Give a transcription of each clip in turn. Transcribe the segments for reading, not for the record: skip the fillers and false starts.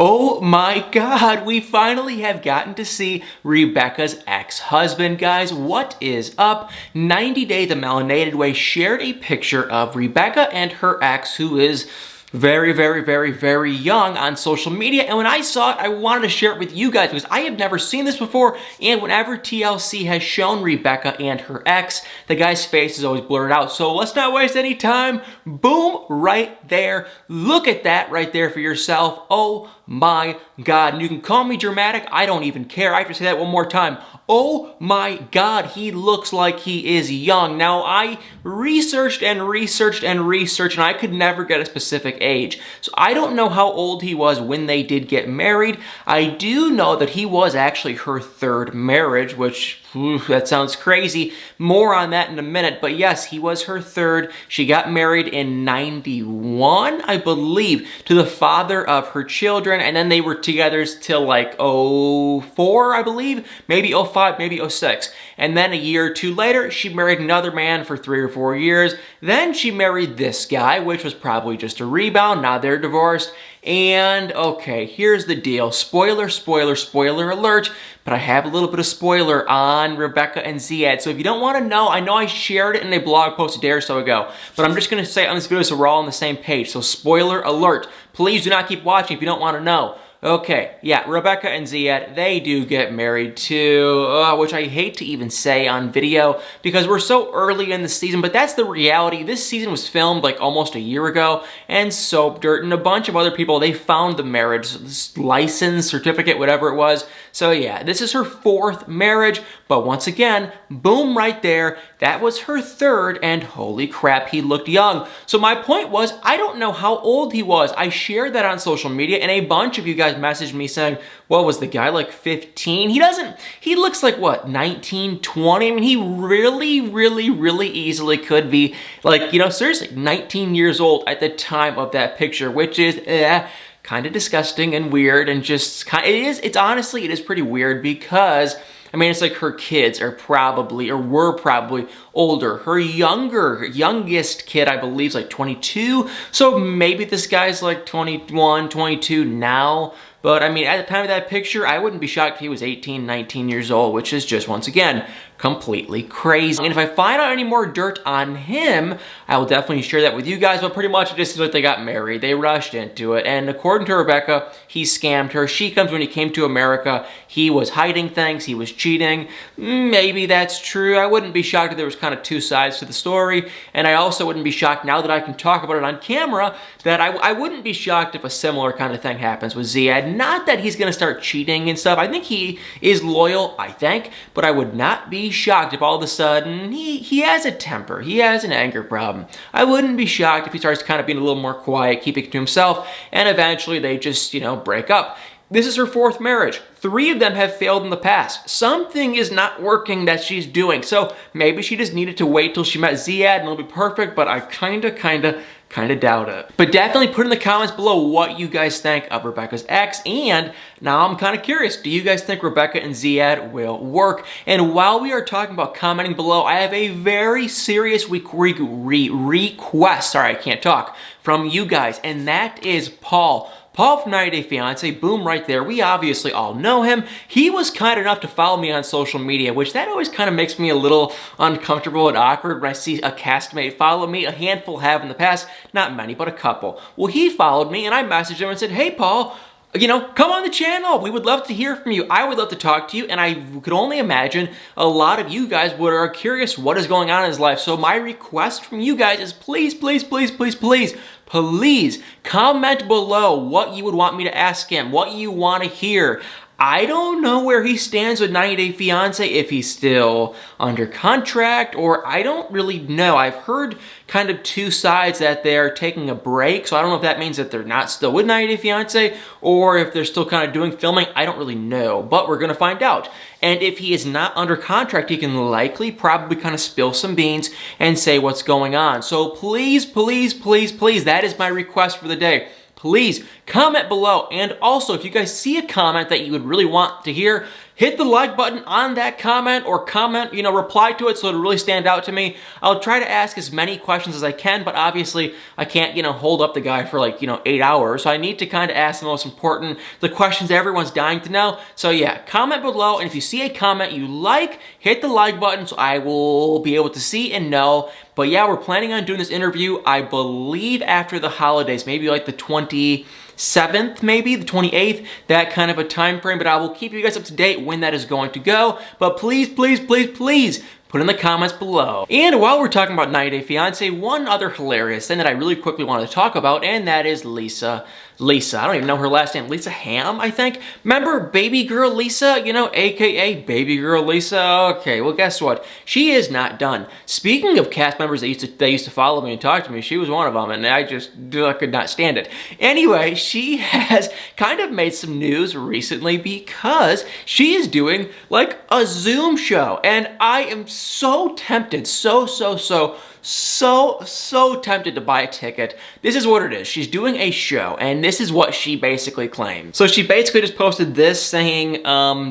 Oh my God, we finally have gotten to see Rebecca's ex-husband. Guys, what is up? 90 Day the Melanated Way shared a picture of Rebecca and her ex, who is very young, on social media. And when I saw it, I wanted to share it with you guys because I have never seen this before. And whenever TLC has shown Rebecca and her ex, the guy's face is always blurred out. So let's not waste any time. Boom, right there. Look at that right there for yourself. Oh my God. And you can call me dramatic. I don't even care. I have to say that one more time. Oh my God, he looks like he is young. Now, I researched and I could never get a specific age. So I don't know how old he was when they did get married. I do know that he was actually her third marriage, which that sounds crazy. More on that in a minute. But yes, he was her third. She got married in 91, I believe, to the father of her children. And then they were together till like 04, I believe. Maybe 05, maybe 06. And then a year or two later, she married another man for 3 or 4 years. Then she married this guy, which was probably just a rebound. Now they're divorced. And okay, here's the deal. Spoiler alert. But I have a little bit of spoiler on Rebecca and Ziad. So if you don't want to know, I know I shared it in a blog post a day or so ago. But I'm just going to say it on this video so we're all on the same page. So spoiler alert. Please do not keep watching if you don't want to know. Okay, yeah, Rebecca and Ziad, they do get married too, which I hate to even say on video because we're so early in the season, but that's the reality. This season was filmed like almost a year ago, and Soap Dirt and a bunch of other people, they found the marriage license, certificate, whatever it was. So yeah, this is her 4th marriage, but once again, boom right there, that was her 3rd, and holy crap, he looked young. So my point was, I don't know how old he was. I shared that on social media, and a bunch of you guys messaged me saying, well, was the guy like 15? He looks like what, 19, 20? I mean, he really easily could be like, seriously, 19 years old at the time of that picture, which is, kind of disgusting and weird and just honestly, it is pretty weird because I mean, it's like her kids are probably, or were probably older. Her youngest kid, I believe, is like 22. So maybe this guy's like 21, 22 now. But I mean, at the time of that picture, I wouldn't be shocked if he was 18, 19 years old, which is just, once again, completely crazy. And if I find out any more dirt on him, I will definitely share that with you guys, but pretty much it just seems like they got married. They rushed into it, and according to Rebecca, he scammed her. She comes when he came to America. He was hiding things. He was cheating. Maybe that's true. I wouldn't be shocked if there was kind of 2 sides to the story, and I also wouldn't be shocked, now that I can talk about it on camera, that I wouldn't be shocked if a similar kind of thing happens with Ziad. Not that he's gonna start cheating and stuff. I think he is loyal, but I would not be shocked if all of a sudden he has a temper. He has an anger problem. I wouldn't be shocked if he starts kind of being a little more quiet, keeping it to himself, and eventually they just, break up. This is her 4th marriage. 3 of them have failed in the past. Something is not working that she's doing. So maybe she just needed to wait till she met Ziad and it'll be perfect, but I kinda doubt it. But definitely put in the comments below what you guys think of Rebecca's ex, and now I'm kind of curious, do you guys think Rebecca and Ziad will work? And while we are talking about commenting below, I have a very serious request, sorry, I can't talk, from you guys, and that is Paul. Paul from 90 Day Fiance, boom right there. We obviously all know him. He was kind enough to follow me on social media, which that always kind of makes me a little uncomfortable and awkward when I see a castmate follow me. A handful have in the past, not many, but a couple. Well, he followed me and I messaged him and said, hey Paul, come on the channel. We would love to hear from you. I would love to talk to you. And I could only imagine a lot of you guys are curious what is going on in his life. So my request from you guys is please comment below what you would want me to ask him, what you want to hear. I don't know where he stands with 90 Day Fiance, if he's still under contract, or I don't really know. I've heard kind of 2 sides that they're taking a break, so I don't know if that means that they're not still with 90 Day Fiance, or if they're still kind of doing filming. I don't really know, but we're gonna find out. And if he is not under contract, he can likely probably kind of spill some beans and say what's going on. So please, that is my request for the day. Please comment below. And also, if you guys see a comment that you would really want to hear, hit the like button on that comment, or comment, reply to it so it'll really stand out to me. I'll try to ask as many questions as I can, but obviously I can't, hold up the guy for like, 8 hours. So I need to kind of ask the most important, the questions everyone's dying to know. So yeah, comment below, and if you see a comment you like, hit the like button so I will be able to see and know. But yeah, we're planning on doing this interview, I believe, after the holidays, maybe like the 27th, maybe the 28th, that kind of a time frame. But I will keep you guys up to date when that is going to go. But please, please, please, please put in the comments below. And while we're talking about 90 Day Fiance, one other hilarious thing that I really quickly wanted to talk about, and that is Lisa. I don't even know her last name. Lisa Ham, I think. Remember baby girl Lisa? AKA baby girl Lisa? Okay, well guess what? She is not done. Speaking of cast members that used to follow me and talk to me, she was one of them, and I could not stand it. Anyway, she has kind of made some news recently because she is doing like a Zoom show, and I am so tempted, so tempted to buy a ticket. This is what it is. She's doing a show, and this is what she basically claimed. So she basically just posted this saying,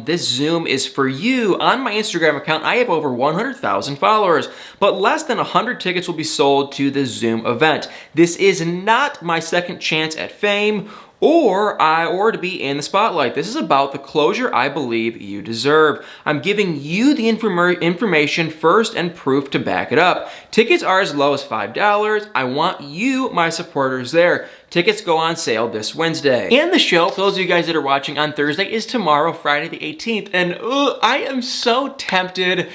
this Zoom is for you. On my Instagram account, I have over 100,000 followers, but less than 100 tickets will be sold to the Zoom event. This is not my second chance at fame or to be in the spotlight. This is about the closure I believe you deserve. I'm giving you the information first and proof to back it up. Tickets are as low as $5. I want you, my supporters, there. Tickets go on sale this Wednesday. And the show, for those of you guys that are watching on Thursday, is tomorrow, Friday the 18th. And I am so tempted.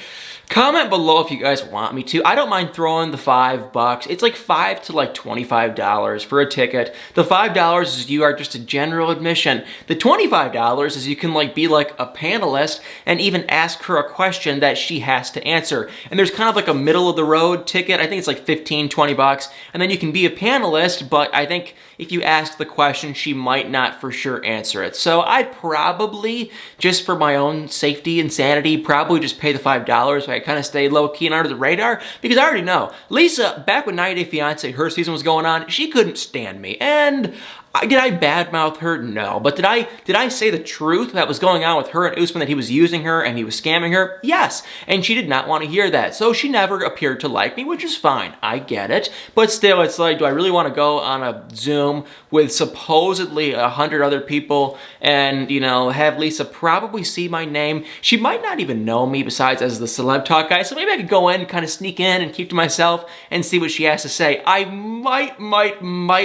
Comment below if you guys want me to. I don't mind throwing the $5. It's like $5 to like $25 for a ticket. The $5 is you are just a general admission. The $25 is you can like be like a panelist and even ask her a question that she has to answer. And there's kind of like a middle of the road ticket. I think it's like 15, 20 bucks. And then you can be a panelist, but I think if you ask the question, she might not for sure answer it. So I'd probably, just for my own safety and sanity, probably just pay the $5 so I kind of stay low-key and under the radar, because I already know, Lisa, back when 90 Day Fiance, her season was going on, she couldn't stand me. And did I badmouth her? No. But did I say the truth that was going on with her and Usman, that he was using her and he was scamming her? Yes. And she did not want to hear that. So she never appeared to like me, which is fine. I get it. But still, it's like, do I really want to go on a Zoom with supposedly 100 other people and, have Lisa probably see my name? She might not even know me besides as the Celeb Talk guy. So maybe I could go in, kind of sneak in and keep to myself and see what she has to say. I might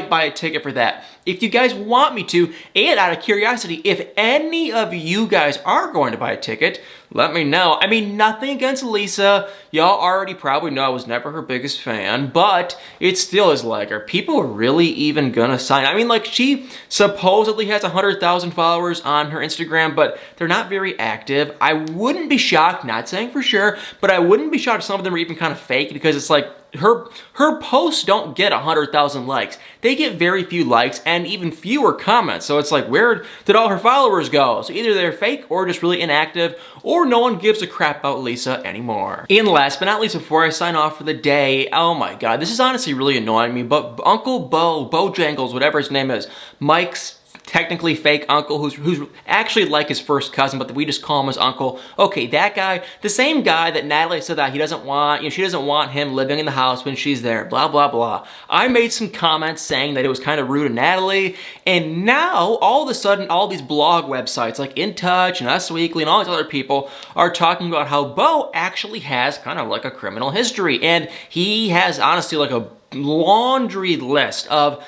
buy a ticket for that. If you guys want me to, and out of curiosity, if any of you guys are going to buy a ticket, let me know. I mean, nothing against Lisa. Y'all already probably know I was never her biggest fan, but it still is like, are people really even gonna sign? I mean, like, she supposedly has 100,000 followers on her Instagram, but they're not very active. I wouldn't be shocked, not saying for sure, but I wouldn't be shocked if some of them are even kind of fake, because it's like, her posts don't get 100,000 likes. They get very few likes and even fewer comments. So it's like, where did all her followers go? So either they're fake or just really inactive, or no one gives a crap about Lisa anymore. And last but not least, before I sign off for the day, oh my God, this is honestly really annoying me, but Uncle Bojangles, whatever his name is, Mike's technically fake uncle who's actually like his first cousin, but we just call him his uncle. Okay, that guy, the same guy that Natalie said that he doesn't want, she doesn't want him living in the house when she's there, blah, blah, blah. I made some comments saying that it was kind of rude of Natalie, and now all of a sudden all these blog websites like In Touch and Us Weekly and all these other people are talking about how Bo actually has kind of like a criminal history, and he has honestly like a laundry list of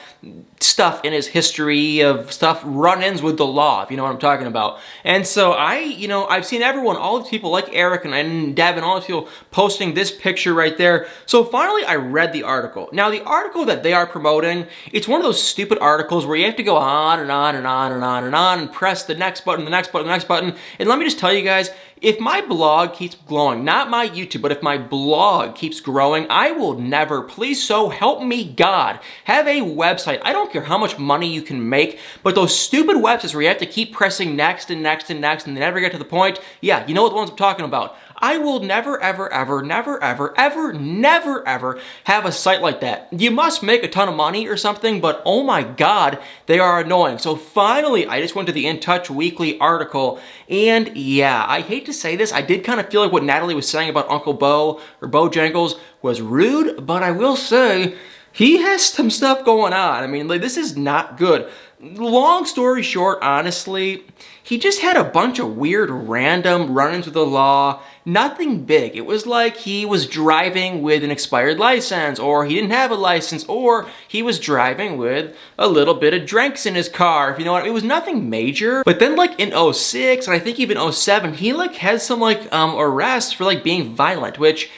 stuff in his history, of stuff, run-ins with the law, if you know what I'm talking about. And so I've seen everyone, all these people like Eric and Devin, all these people posting this picture right there. So finally I read the article. Now the article that they are promoting, it's one of those stupid articles where you have to go on and on and on and on and on and press the next button, the next button, the next button. And let me just tell you guys, if my blog keeps growing, not my YouTube, but if my blog keeps growing, I will never, please so help me God, have a website. I don't care how much money you can make, but those stupid websites where you have to keep pressing next and next and next and they never get to the point, yeah, you know what the ones I'm talking about. I will never, ever, ever, never, ever, ever, never, ever have a site like that. You must make a ton of money or something, but oh my God, they are annoying. So finally, I just went to the In Touch Weekly article, and yeah, I hate to say this, I did kind of feel like what Natalie was saying about Uncle Bo or Bojangles was rude, but I will say, he has some stuff going on. I mean, like, this is not good. Long story short, honestly, he just had a bunch of weird random run-ins with the law. Nothing big. It was like he was driving with an expired license, or he didn't have a license, or he was driving with a little bit of drinks in his car, if you know what I mean. It was nothing major. But then like in 06, and I think even 07, he like had some like arrests for like being violent, which,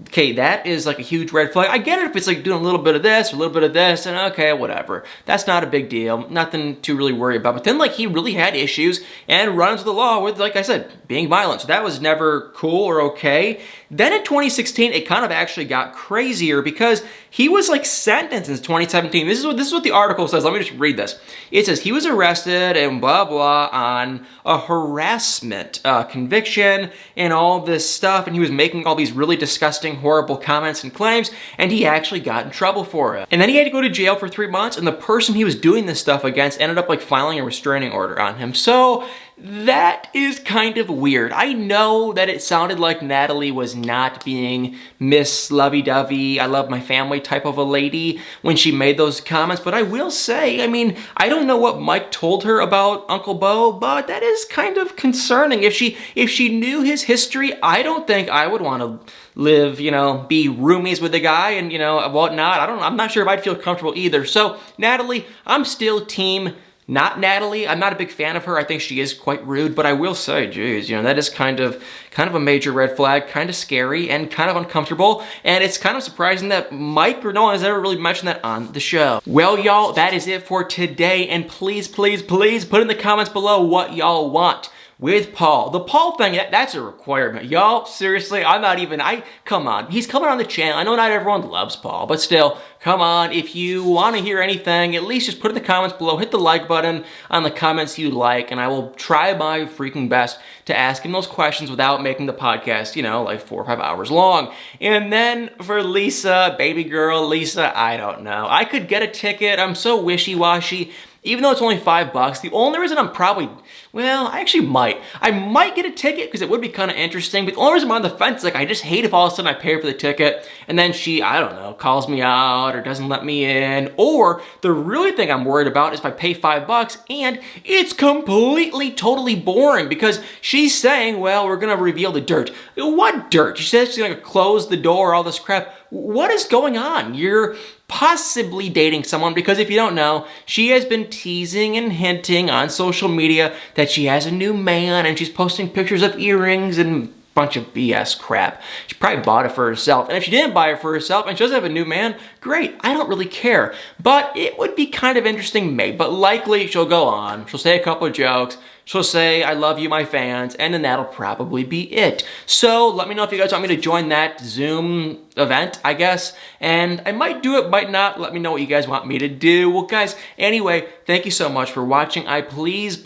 okay, that is like a huge red flag. I get it if it's like doing a little bit of this or a little bit of this, and okay, whatever. That's not a big deal. Nothing to really worry about. But then like he really had issues and runs the law with, like I said, being violent. So that was never cool or okay. Then in 2016, it kind of actually got crazier because he was like sentenced in 2017. This is what the article says. Let me just read this. It says he was arrested and blah, blah on a harassment conviction and all this stuff. And he was making all these really disgusting, horrible comments and claims. And he actually got in trouble for it. And then he had to go to jail for 3 months. And the person he was doing this stuff against ended up like filing a restraining order on him. So that is kind of weird. I know that it sounded like Natalie was not being Miss Lovey-Dovey, I love my family type of a lady when she made those comments, but I will say, I mean, I don't know what Mike told her about Uncle Bo, but that is kind of concerning. If she knew his history, I don't think I would want to live, you know, be roomies with the guy and, you know, whatnot. I'm not sure if I'd feel comfortable either. So, Natalie, I'm still team not Natalie. I'm not a big fan of her. I think she is quite rude, but I will say, geez, you know, that is kind of a major red flag, kind of scary and kind of uncomfortable. And it's kind of surprising that Mike or no one has ever really mentioned that on the show. Well, y'all, that is it for today. And please, please, please put in the comments below what y'all want with Paul. The Paul thing, that's a requirement. Y'all, seriously, come on. He's coming on the channel. I know not everyone loves Paul, but still, come on. If you want to hear anything, at least just put in the comments below. Hit the like button on the comments you like, and I will try my freaking best to ask him those questions without making the podcast, you know, like 4 or 5 hours long. And then for Lisa, baby girl Lisa, I don't know. I could get a ticket. I'm so wishy-washy. Even though it's only $5, the only reason I'm probably, well, I actually might. I might get a ticket because it would be kind of interesting, but the only reason I'm on the fence is like I just hate if all of a sudden I pay for the ticket and then she, I don't know, calls me out or doesn't let me in. Or the really thing I'm worried about is if I pay $5 and it's completely, totally boring because she's saying, well, we're gonna reveal the dirt. What dirt? She says she's gonna close the door, all this crap. What is going on? You're possibly dating someone because if you don't know, she has been teasing and hinting on social media that she has a new man and she's posting pictures of earrings and bunch of BS crap. She probably bought it for herself. And if she didn't buy it for herself and she doesn't have a new man, great. I don't really care. But it would be kind of interesting maybe. But likely she'll go on. She'll say a couple of jokes. She'll say, I love you, my fans, and then that'll probably be it. So let me know if you guys want me to join that Zoom event, I guess. And I might do it, might not. Let me know what you guys want me to do. Well, guys, anyway, thank you so much for watching. Please,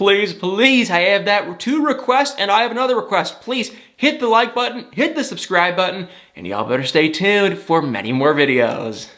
I have that 2 requests, and I have another request. Please hit the like button, hit the subscribe button, and y'all better stay tuned for many more videos.